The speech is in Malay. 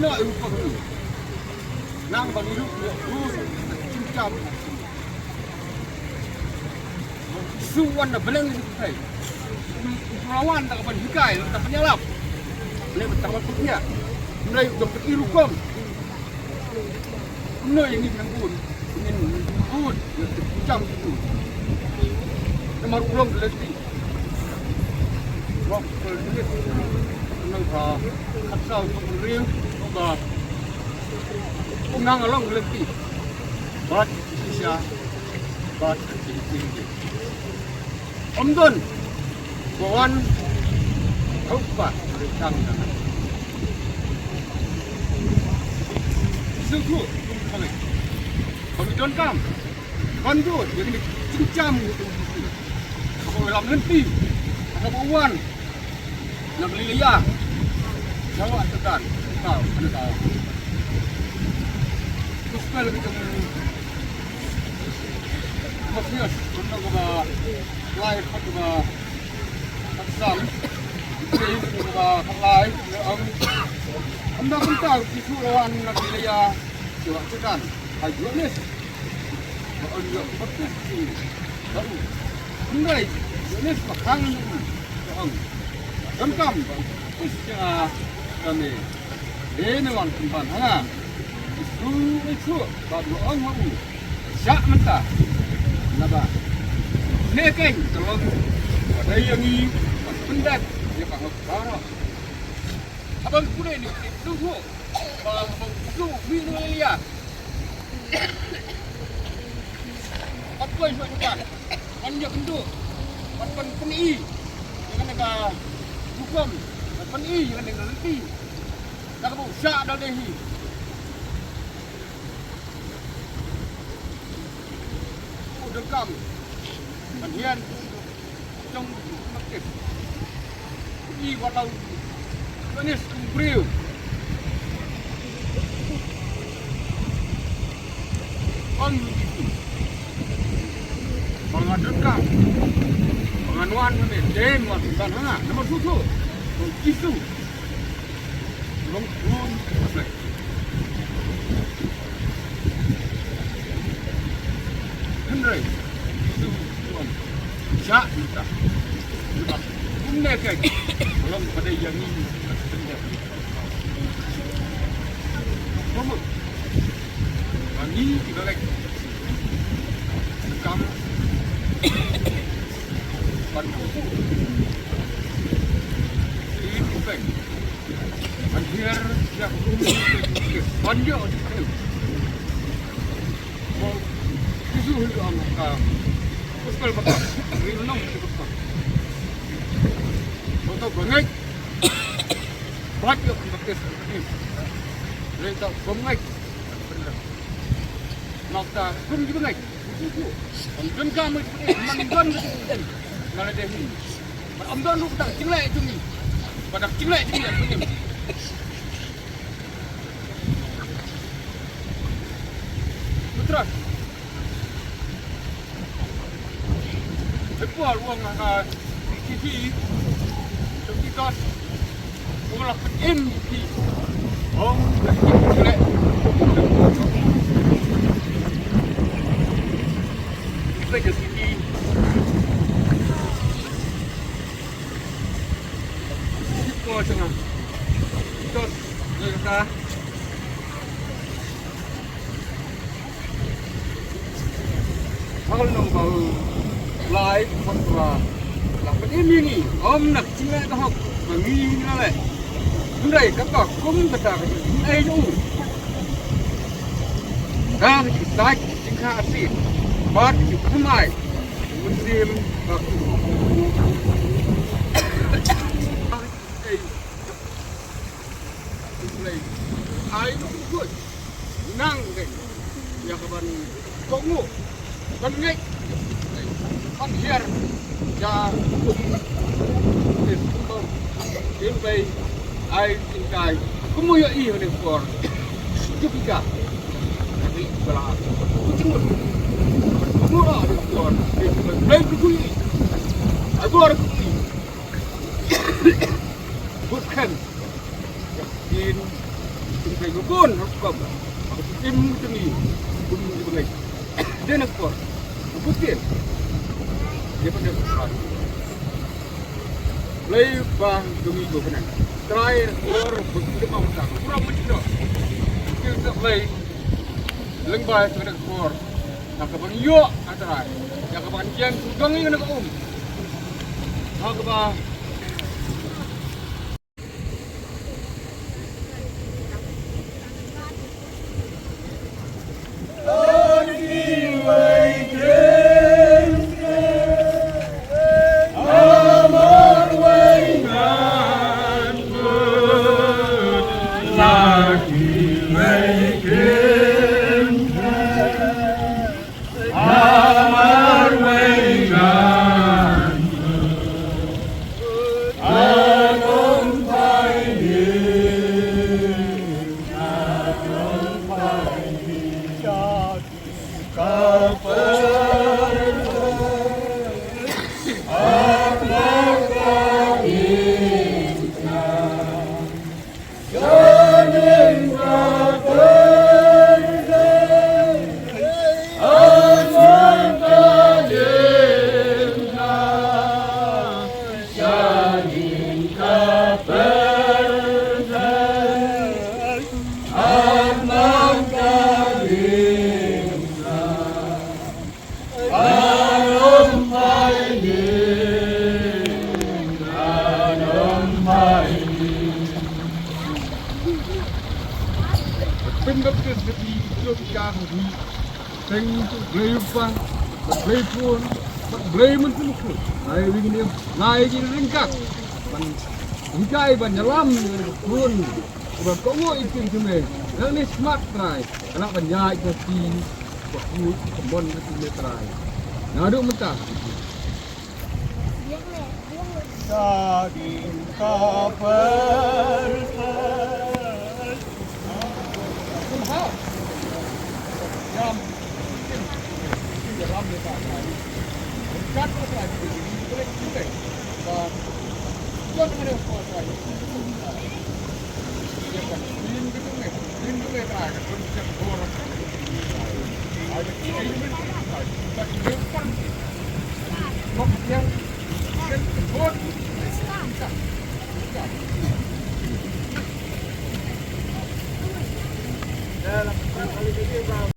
Ina rupa ni. Nang bagi lu cincam. Suwan dah beleng ni kai. Perawan tak kapan hikai, tak penyalap. Boleh bertambah punya. Mulai udah pergi rukom. Benar yang ni penanggun. Ingin pun cincam itu. Nama ulang lagi. Rock pergi. Nang ha kasau untuk riu obat. Ungang along lagi. Bat sisa. Bat tinggi. Om Don. Kawan apa rencang dengan suku kami Don kam bantu jadi cincam gitu kalau dalam nanti ada bawan nak beli liar jawab tekan tahu anda tahu terus kalau kita maksudnya untuk apa live apa Sam, ini juga kalai. Anda pun tahu isu lawan negara Jawa Tengah. Haji Anis. Anda betul sih. Tahu. Anda Anis makan. Gamkam. Istilah kami. Ini wan kumpan ha. Isu baru orang mau. Syak mentah. Naba. Nekai kalau ada yang ini pendat dia panggil para. Abang kuda ni tunggu. Abang tunggu minum dia. Apa yang buat? Anja kendu. Pan peni. Jangan nak hukum. Peni jangan nak nanti. Dah kau syak dah dehi. Dekam. Bagian trong market. Pergi walau manis kumpriu. Bang itu. Pengadekam. Penganuan ni den wan kan ha. Nama susu. Kisu. Long pun. Henry. Syak kita. Ini kan belum pada yang ini. Kamu. Ini kita lagi. Kamu. Bantu. Ini bukan. Anjir yang banyak itu. Oh, itu orang Puskal bakal, rinong si Puskal. Foto bengek, banyak pakai seperti ini. Renta bengek, nakta kum juga bengek. Amdan kami mandan kan, nala dehi. Amdan lu tak cinglek cumi, pada cinglek cumi yang punya. Putra. Kuat ruang TV, kita mula MP, oh, boleh. Kita TV, kita macam, kita kalau nak bau live fatwa lah ini om nak cina dah bagi ni lah ndai kata kum kata ai tu dah kita cingka asih bat kumai muslim aku ai tu good nang deh ya kawan kongu kan ngai con here ya đến đây ai tin cài có mua y ở đây còn chưa bị cả bị là chính mình mua ở đây còn đây cái gì ai mua được gì bút khen in tin Dukun hukum. Tim temi. Bumi bengai. Dia nak kor. Bukin. Dia pada kor. Lei bang demi benar. Terakhir kor begitu mau tak. Kurang macam kita lei. Lengbai kena kor. Nak bang yo antara. Yang bang kian sugang ini kena Nak bang Pindah ke segi logika ni, tengok berapa, berapun, berapa tu. Hai begini, naik ini ringkat, hinggai banyalam pun, berkomo itu cuma. Yang ni smart try, anak banyak jadi, buat kebun itu try. Nado mentah. Daging kaper. Jam, jam ni tak ada. Kat apa lagi? Boleh boleh. Jangan ada apa lagi. Jangan. Lindungi terakhir. Jangan borong. Ada ini. Tak depan. Mak yang kebun. Dalam kali ini